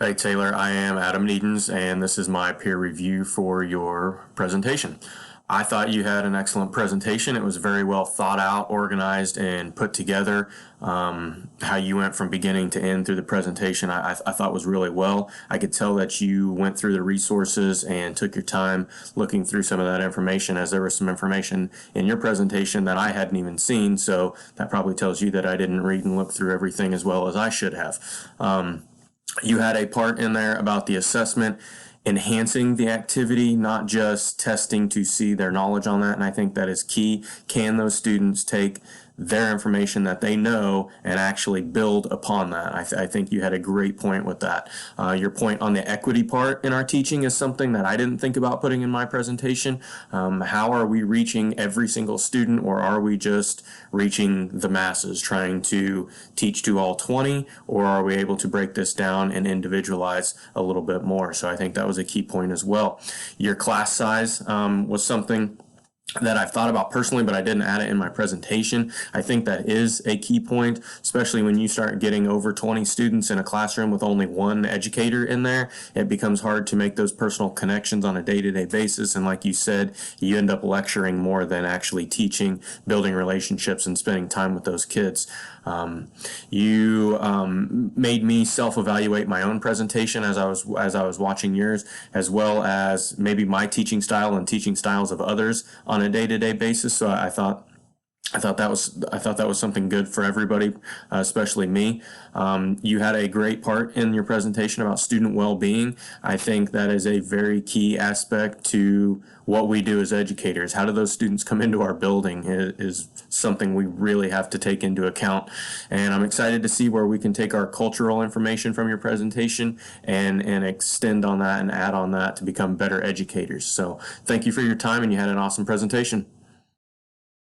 Hey Taylor, I am Adam Needens, and this is my peer review for your presentation. I thought you had an excellent presentation. It was very well thought out, organized, and put together. How you went from beginning to end through the presentation, I thought was really well. I could tell that you went through the resources and took your time looking through some of that information, as there was some information in your presentation that I hadn't even seen, so that probably tells you that I didn't read and look through everything as well as I should have. You had a part in there about the assessment enhancing the activity, not just testing to see their knowledge on that. And I think that is key. Can those students take their information that they know and actually build upon that? I think you had a great point with that. Your point on the equity part in our teaching is something that I didn't think about putting in my presentation. How are we reaching every single student, or are we just reaching the masses, trying to teach to all 20, or are we able to break this down and individualize a little bit more? So I think that was a key point as well. Your class size was something that I've thought about personally, but I didn't add it in my presentation. I think that is a key point, especially when you start getting over 20 students in a classroom with only one educator in there. It becomes hard to make those personal connections on a day-to-day basis. And like you said, you end up lecturing more than actually teaching, building relationships, and spending time with those kids. You made me self-evaluate my own presentation as I was watching yours, as well as maybe my teaching style and teaching styles of others on a day-to-day basis. So I thought that was something good for everybody, especially me. You had a great part in your presentation about student well-being. I think that is a very key aspect to what we do as educators. How do those students come into our building is something we really have to take into account. And I'm excited to see where we can take our cultural information from your presentation and extend on that and add on that to become better educators. So thank you for your time, and you had an awesome presentation.